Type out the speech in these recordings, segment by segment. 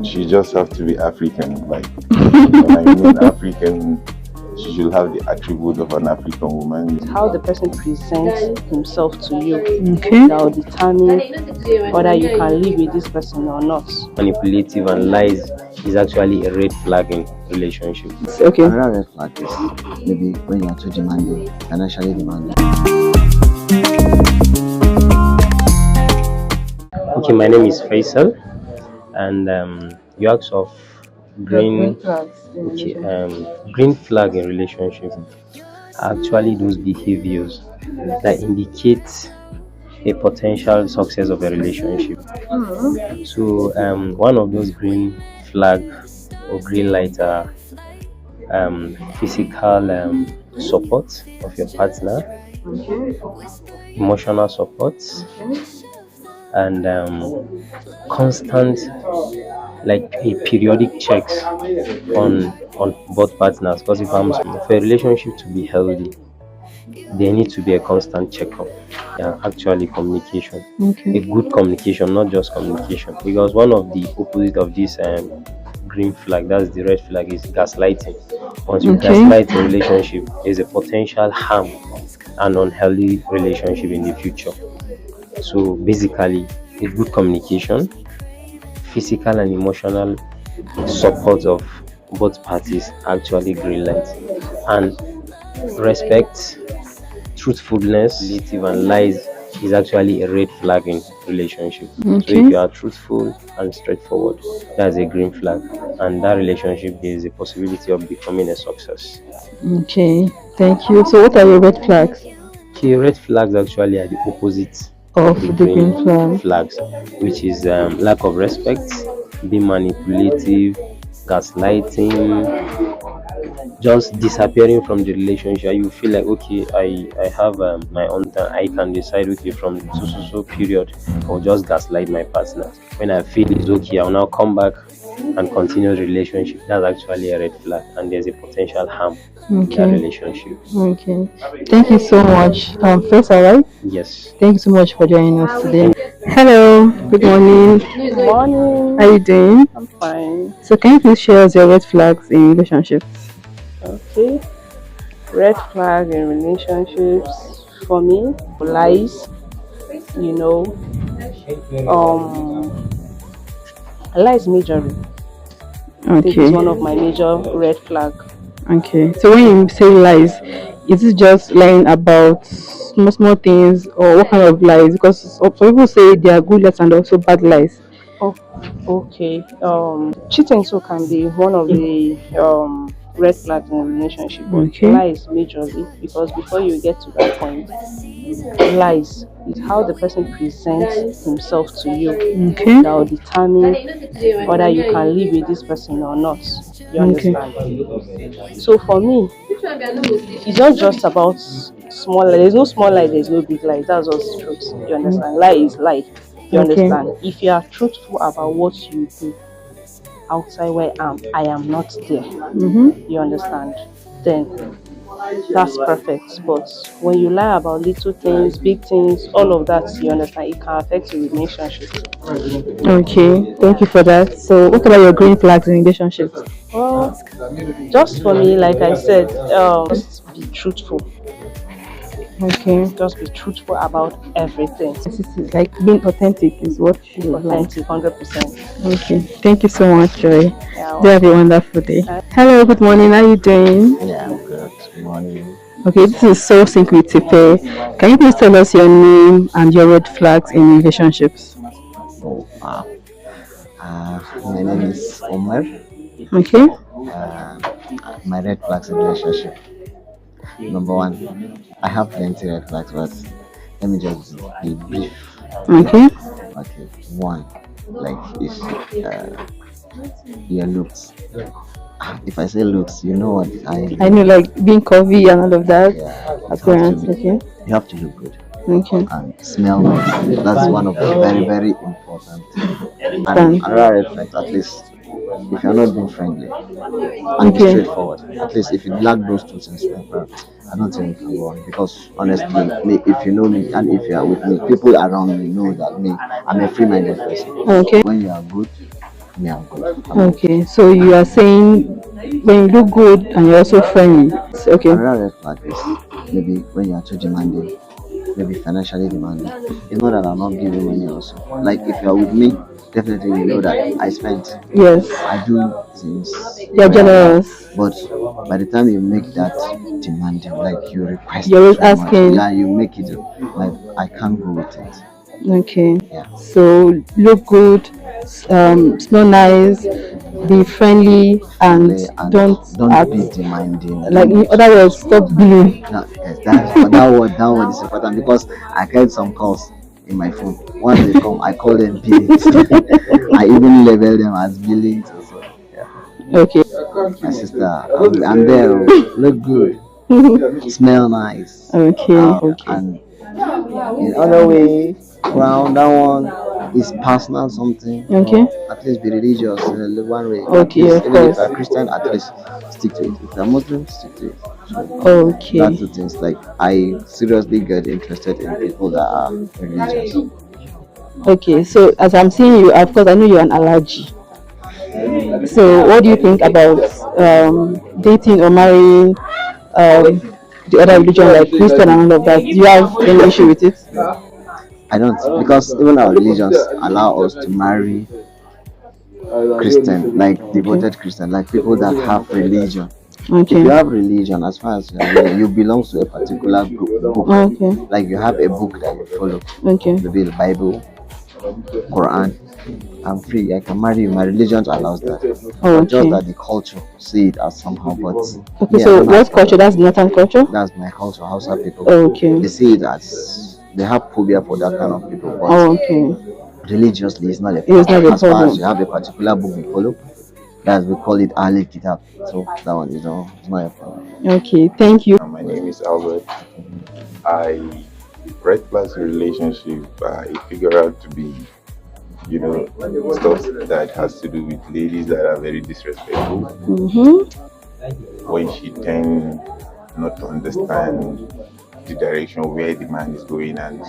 she just have to be African. Like when I mean African, she should have the attribute of an African woman. How the person presents himself to you Okay. that will determine whether you can live with this person or not. Manipulative and lies is actually a red flag in relationship. Okay. Another red flag is maybe when you are too demanding, financially demanding. Okay, my name is Faisal, and you asked of green green flag in relationship. Actually, those behaviors that indicate a potential success of a relationship. So, one of those green flag or green light are physical support of your partner, emotional support, and constant, like a periodic checks on both partners. Because for a relationship to be healthy, there needs to be a constant checkup. Actually, communication, a good communication, not just communication. Because one of the opposite of this green flag, that's the red flag, is gaslighting. Once you gaslight a relationship, there's a potential harm and unhealthy relationship in the future. So basically, a good communication, physical and emotional support of both parties, actually green light, and respect, truthfulness, relative and lies is actually a red flag in relationship. So if you are truthful and straightforward, that's a green flag, and that relationship, there is a possibility of becoming a success. Okay. Thank you. So what are your red flags? Okay, red flags actually are the opposite Of the green flag. flags, which is lack of respect, being manipulative, gaslighting, just disappearing from the relationship. You feel like, okay, I have my own time. I can decide, okay, from so period, I'll just gaslight my partner. When I feel it's okay, I'll now come back and continue the relationship. That's actually a red flag, and there's a potential harm in that relationship. Okay. Thank you so much. First, all right. Yes. Thank you so much for joining us today. Hello. Good morning. Good morning. How are you doing? I'm fine. So can you please share us your red flags in relationships? Okay. Red flag in relationships for me, lies. Lies majorly. I think it's one of my major red flag. Okay. So when you say lies, is it just lying about small things, or what kind of lies? Because some people say there are good lies and also bad lies. Oh, okay. Cheating so can be one of the red flags in a relationship. Okay. Lies majorly, because before you get to that point, lies is how the person presents himself to you Okay. that will determine whether you can live with this person or not. You understand? So for me, it's not just about small lie. There's no small lie, there's no big lie. That's just truth. You understand? Lie is lie. You understand? If you are truthful about what you do outside where I am not there. You understand? Then that's perfect. But when you lie about little things, big things, all of that, you understand, it can affect your relationship. Okay. Thank you for that. So what about your green flags in relationships? Well, just for me, like I said, just be truthful. Okay. Just be truthful about everything. This is like being authentic is what you like. Authentic, 100%. Okay. Thank you so much, Joy. Yeah, Do have a wonderful day. Hello, good morning. How are you doing? Yeah, I'm good. Good morning. Okay, this is So Sync with Tipe. Can you please tell us your name and your red flags in relationships? Oh, wow. My name is Omar. Okay. My red flags in relationship. Number one, I have plenty red flags, but let me just be brief. Okay. Okay, one, like is your looks. If I say looks, you know what I know, like being curvy and all of that. Yeah, That's grand. Okay. you have to look good Okay. and smell nice. That's one of the very, very important. And Thanks. another red flag, at least, if you're not being friendly and be straightforward, at least if you lack those two things, I don't think you can go on. Because honestly, if you know me and if you are with me, people around me know that I'm a free-minded person. Okay. When you are good, me, I'm good. I'm Okay, so you are saying when you look good and you're also friendly. Okay. Another red flag is maybe when you are too demanding, maybe financially demanding. It's not that I'm not giving money also. Like if you are with me, definitely you know that I spent. Yes. I do things. You're generous. But by the time you make that demanding, like you request You're always too much, asking. yeah, you make it like I can't go with it. Okay. Yeah. So look good, smell nice, be friendly, and don't act be demanding. like, in other words, stop being. No, yes, that word is important because I get some calls in my phone. Once they come, I call them billings. I even label them as billings also. Yeah. Okay. My sister, I'm there. Look good, smell nice. Okay. Okay. And in other way, around that one is personal something. Okay. At least be religious in one way. Okay, of Even if course. you're Christian, at least stick to it. If you're Muslim, stick to it. Okay. That's two things. Like I seriously get interested in people that are religious. Okay. So as I'm seeing you, of course, I know you're an allergy. So what do you think about dating or marrying the other religion like Christian and all of that? Do you have any issue with it? I don't, because even our religions allow us to marry Christian, like devoted Christian, like people that have religion. If you Okay. have religion, as far as you belong to a particular book, Okay. like you have a book that you follow, Okay. maybe the Bible, Quran. I'm free. I can marry you. My religion allows that. Oh, But just okay. that the culture see it as somehow. But Okay. me, I So don't what have culture? That's Northern culture. That's my culture. Hausa people. Okay. They see it as they have phobia for that kind of people. But Oh, okay. religiously, it's not a It's not a as far problem. as you have a particular book you follow, that's we call it Ahl Kitab. So that one is not, it's not a problem. Okay. Thank you. My name is Albert. I red flags in relationship. I figure out to be, stuff that has to do with ladies that are very disrespectful. When she tend not to understand the direction where the man is going and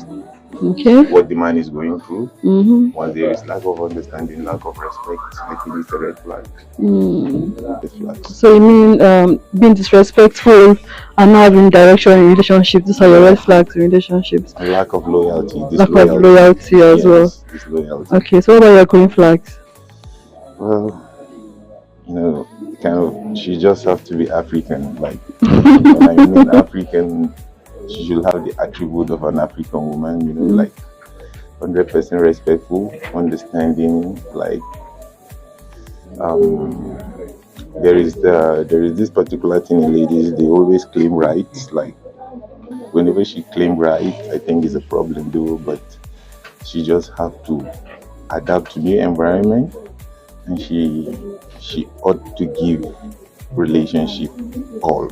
Okay. what the man is going through. Mm-hmm. Once there is lack of understanding, lack of respect, I think it's a red flag. Red flag. So you mean being disrespectful and not having direction in relationship? These are your red flags in relationships. And lack of loyalty. Lack of loyalty as well. Disloyalty. Okay. So what about your green flags? Well, she just have to be African. Like, when I mean African, she should have the attribute of an African woman, like 100% respectful, understanding, like, there is this particular thing in ladies, they always claim rights. Like, whenever she claim right, I think it's a problem though, but she just have to adapt to new environment, and she ought to give relationship all.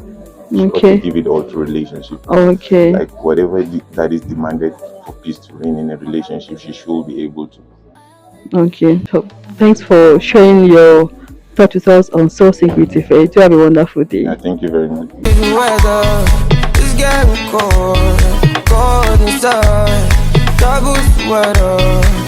She ought to Okay. give it all to relationship. Okay. Like whatever that is demanded for peace to reign in a relationship, she should be able to. Okay. So thanks for sharing your thought with us on So Sync with Ife. Do have a wonderful day. Yeah, thank you very much. Double sweater.